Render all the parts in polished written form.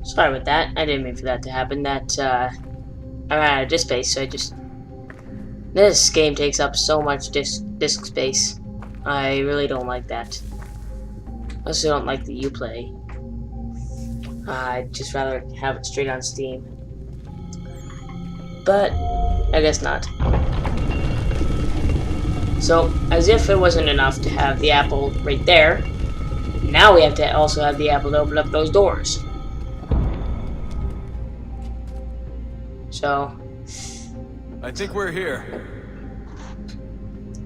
Sorry about that. I didn't mean for that to happen. I'm out of disk space, so I just... This game takes up so much disk space. I really don't like that. I also don't like the Uplay. I'd just rather have it straight on Steam. But, I guess not. So, as if it wasn't enough to have the apple right there, now we have to also have the apple to open up those doors. So... I think we're here.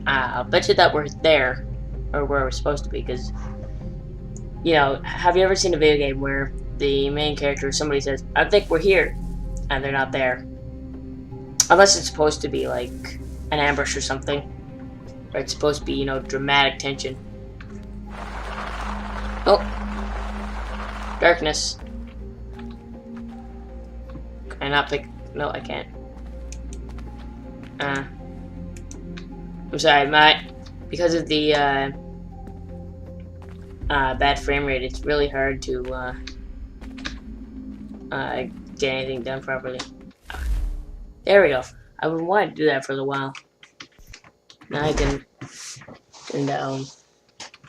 I'll bet you that we're there, or where we're supposed to be, because, you know, have you ever seen a video game where the main character, somebody says, I think we're here, and they're not there? Unless it's supposed to be, like, an ambush or something, or it's supposed to be, you know, dramatic tension. Oh. Darkness. Can I not pick... No, I can't. I'm sorry, because of the bad frame rate, it's really hard to get anything done properly. There we go. I've been wanting to do that for a little while. Now I can turn down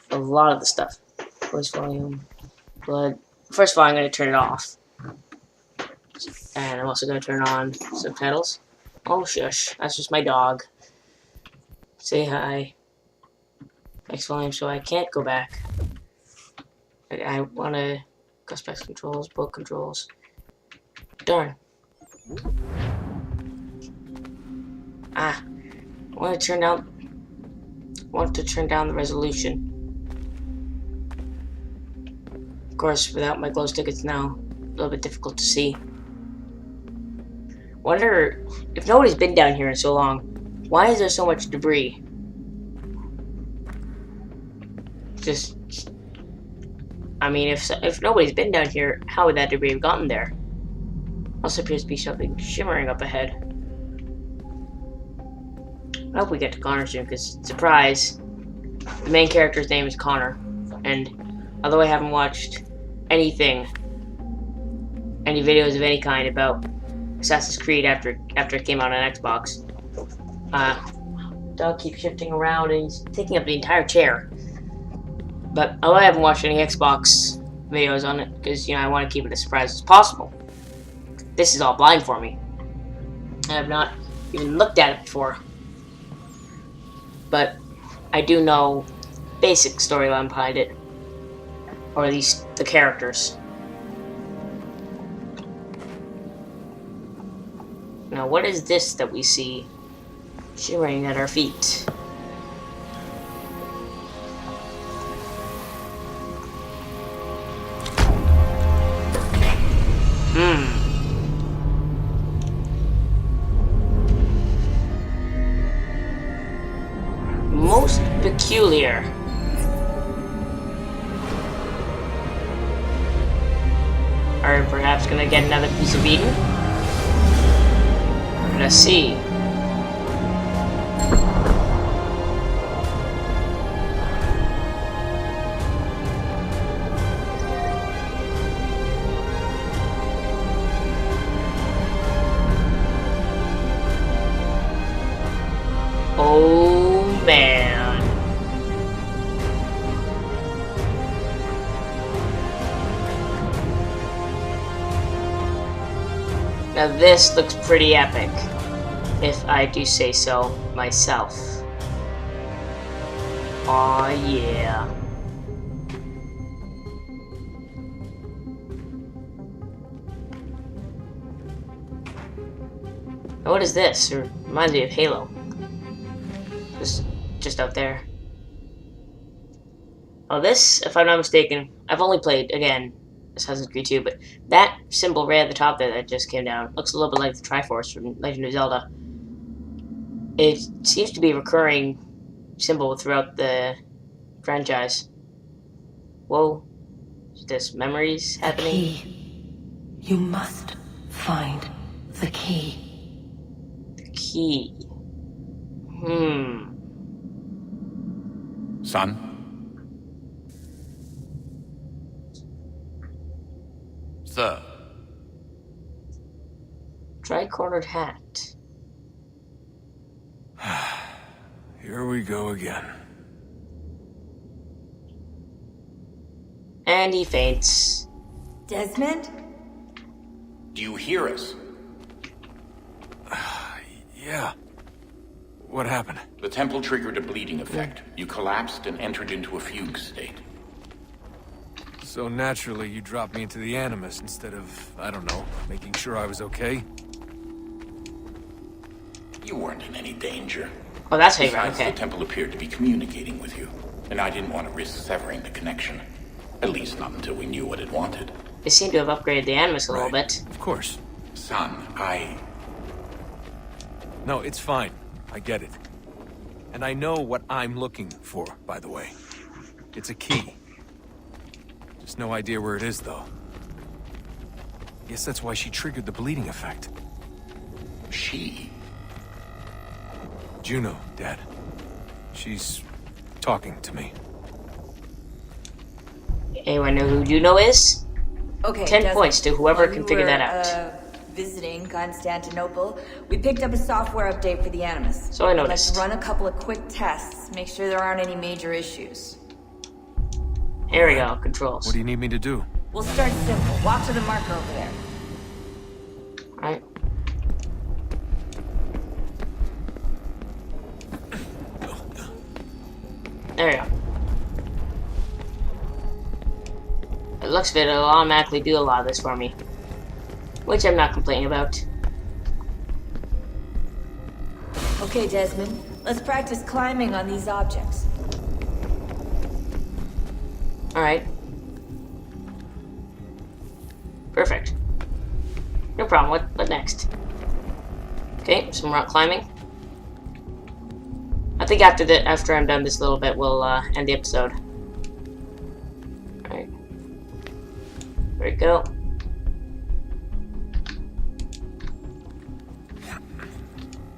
a lot of the stuff. Voice volume, blood. First of all, I'm going to turn it off. And I'm also going to turn on subtitles. Oh, shush. That's just my dog. Say hi. Max volume so I can't go back. I want to go specs controls, book controls. Darn. I want to turn down the resolution. Of course, without my glow stick, it's now a little bit difficult to see. Wonder if nobody's been down here in so long, why is there so much debris? I mean, if nobody's been down here, how would that debris have gotten there? Also appears to be something shimmering up ahead. I hope we get to Connor soon, because, surprise, the main character's name is Connor. And although I haven't watched any videos of any kind about Assassin's Creed after it came out on Xbox, dog keeps shifting around and he's taking up the entire chair. But although I haven't watched any Xbox videos on it, because, you know, I want to keep it as surprise as possible, this is all blind for me. I have not even looked at it before. But I do know basic storyline behind it, or at least the characters. Now, what is this that we see shimmering at our feet? Most peculiar. Are we perhaps gonna get another piece of Eden? Let's see. Oh man. Now this looks pretty epic, if I do say so myself. Aw yeah. Now what is this? It reminds me of Halo. Just out there. Oh, this, if I'm not mistaken, I've only played, again, Assassin's Creed 2, but that symbol right at the top there that just came down looks a little bit like the Triforce from Legend of Zelda. It seems to be a recurring symbol throughout the franchise. Whoa. Is this memories happening? The key. You must find the key. The key. Son? Sir, Tri-cornered hat. Here we go again. And he faints. Desmond? Do you hear us? Yeah. What happened? The temple triggered a bleeding effect. You collapsed and entered into a fugue state. So naturally, you dropped me into the Animus instead of, I don't know, making sure I was okay? You weren't in any danger. Oh, that's how you Besides, okay. the temple appeared to be communicating with you, and I didn't want to risk severing the connection. At least not until we knew what it wanted. They seem to have upgraded the Animus a little Right. bit. Of course. Son, No, it's fine. I get it. And I know what I'm looking for, by the way. It's a key. Just no idea where it is, though. Guess that's why she triggered the bleeding effect. She? Juno, Dad. She's talking to me. Anyone know who Juno is? Okay, 10 Desmond, points to whoever while can you figure were, that out. Visiting Constantinople, we picked up a software update for the Animus. So I noticed. Let's run a couple of quick tests, make sure there aren't any major issues. Here we go, controls. What do you need me to do? We'll start simple. Walk to the marker over there. Alright. There we go. It looks good, it'll automatically do a lot of this for me. Which I'm not complaining about. Okay, Desmond, let's practice climbing on these objects. Alright. Perfect. No problem, what next? Okay, some rock climbing. I think after I'm done this little bit, we'll end the episode. Alright. There we go.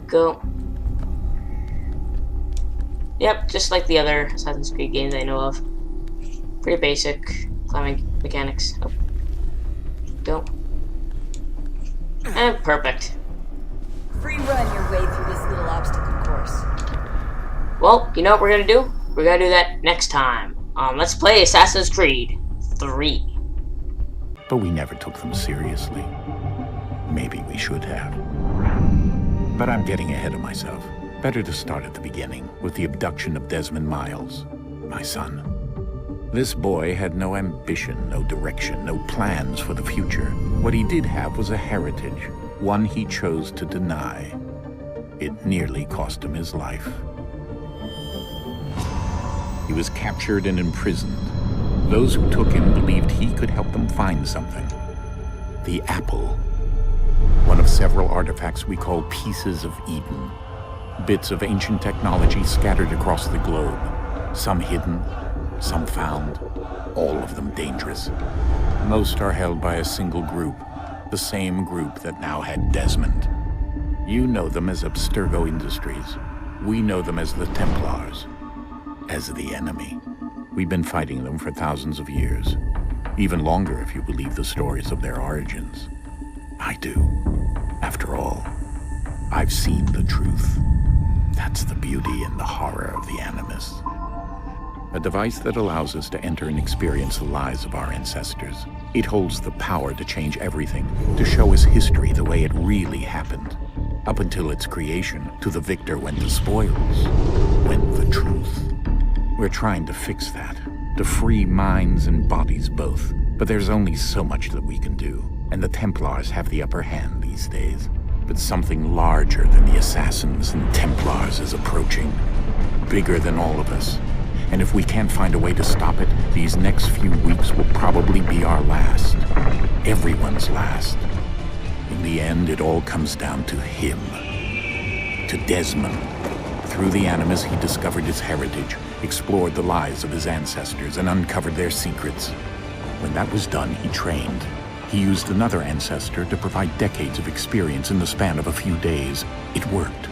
Go. Yep, just like the other Assassin's Creed games I know of. Pretty basic climbing mechanics. Oh. Go. And perfect. Free run your way through this little obstacle course. Well, you know what we're gonna do? We're gonna do that next time. Let's play Assassin's Creed 3. But we never took them seriously. Maybe we should have. But I'm getting ahead of myself. Better to start at the beginning, with the abduction of Desmond Miles, my son. This boy had no ambition, no direction, no plans for the future. What he did have was a heritage, one he chose to deny. It nearly cost him his life. He was captured and imprisoned. Those who took him believed he could help them find something. The apple. One of several artifacts we call Pieces of Eden. Bits of ancient technology scattered across the globe. Some hidden, some found, all of them dangerous. Most are held by a single group, the same group that now had Desmond. You know them as Abstergo Industries. We know them as the Templars, as the enemy. We've been fighting them for thousands of years, even longer if you believe the stories of their origins. I do. After all, I've seen the truth. That's the beauty and the horror of the Animus. A device that allows us to enter and experience the lives of our ancestors. It holds the power to change everything, to show us history the way it really happened. Up until its creation, to the victor went the spoils, went the truth. We're trying to fix that, to free minds and bodies both. But there's only so much that we can do, and the Templars have the upper hand these days. But something larger than the Assassins and Templars is approaching, bigger than all of us. And if we can't find a way to stop it, these next few weeks will probably be our last. Everyone's last. In the end, it all comes down to him. To Desmond. Through the Animus, he discovered his heritage, explored the lives of his ancestors, and uncovered their secrets. When that was done, he trained. He used another ancestor to provide decades of experience in the span of a few days. It worked.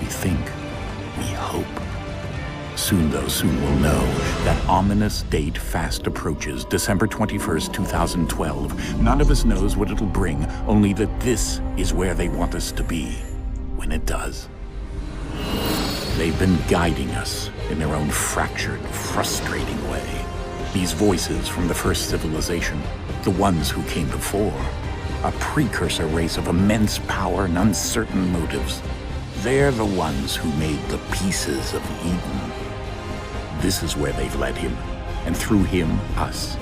We think. We hope. Soon, though, soon we'll know. That ominous date fast approaches, December 21st, 2012. None of us knows what it'll bring, only that this is where they want us to be when it does. They've been guiding us in their own fractured, frustrating way. These voices from the first civilization, the ones who came before, a precursor race of immense power and uncertain motives. They're the ones who made the pieces of Eden. This is where they've led him, and through him, us.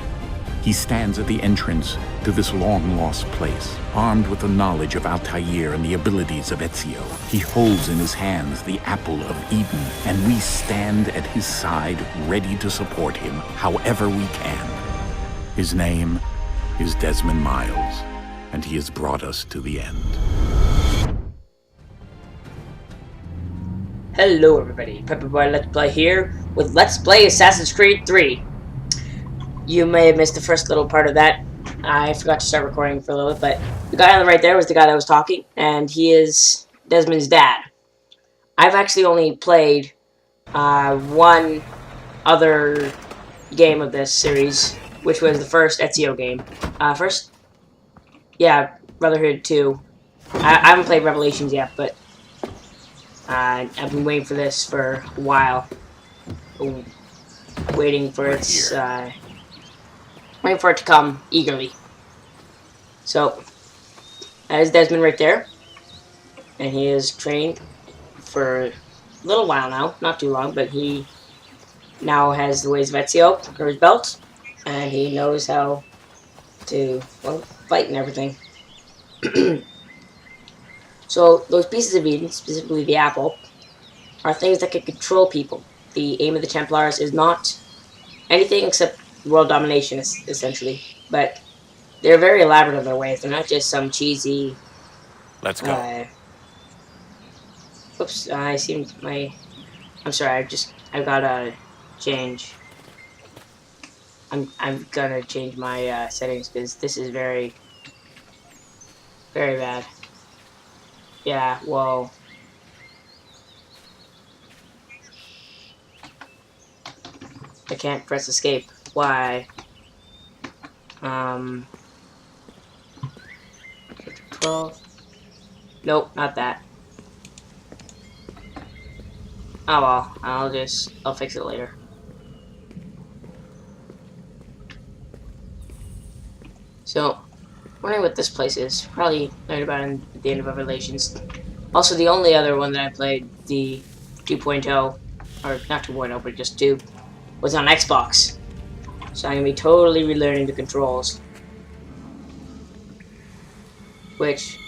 He stands at the entrance to this long-lost place, armed with the knowledge of Altair and the abilities of Ezio. He holds in his hands the apple of Eden, and we stand at his side, ready to support him however we can. His name is Desmond Miles, and he has brought us to the end. Hello everybody, PiperboyLP here with Let's Play Assassin's Creed 3. You may have missed the first little part of that. I forgot to start recording for a little bit, but the guy on the right there was the guy that was talking, and he is Desmond's dad. I've actually only played one other game of this series, which was the first Ezio game. Brotherhood 2. I haven't played Revelations yet, but I've been waiting for this for a while. Waiting for it to come eagerly. So, that is Desmond right there. And he is trained for a little while now. Not too long, but he now has the ways of Ezio under his belt. And he knows how to, well, fight and everything. So, those pieces of Eden, specifically the apple, are things that can control people. The aim of the Templars is not anything except world domination, essentially. But they're very elaborate in their ways. They're not just some cheesy... Let's go. Oops, I seemed my... I'm sorry, I've gotta change. I'm gonna change my settings, because this is very, very bad. Yeah, well... I can't press escape. Why? 12. Nope, not that. Oh well, I'll fix it later. So, wondering what this place is. Probably learned about it at the end of Revelations. Also, the only other one that I played, the 2.0, or not 2.0, but just 2, was on Xbox. So I'm going to be totally relearning the controls. Which,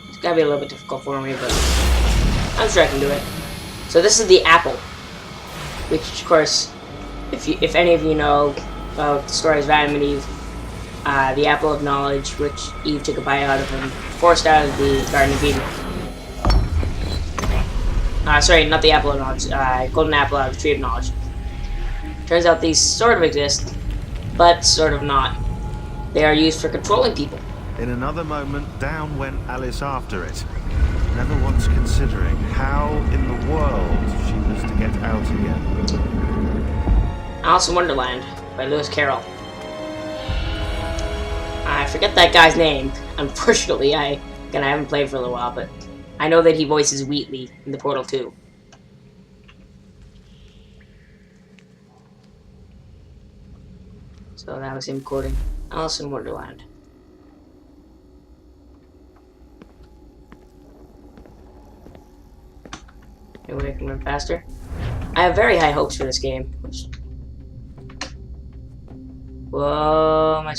it's going to be a little bit difficult for me, but I'm sure I can do it. So this is the apple. Which, of course, if any of you know about the stories of Adam and Eve, the apple of knowledge, which Eve took a bite out of and forced out of the Garden of Eden. Sorry, not the apple of knowledge, golden apple out of the tree of knowledge. Turns out these sort of exist, but sort of not. They are used for controlling people. In another moment, down went Alice after it, never once considering how in the world she was to get out again. Alice in Wonderland by Lewis Carroll. I forget that guy's name. Unfortunately, I haven't played for a little while, but I know that he voices Wheatley in the Portal 2. So that was him quoting Alice in Wonderland. Maybe I can run faster. I have very high hopes for this game. Whoa, my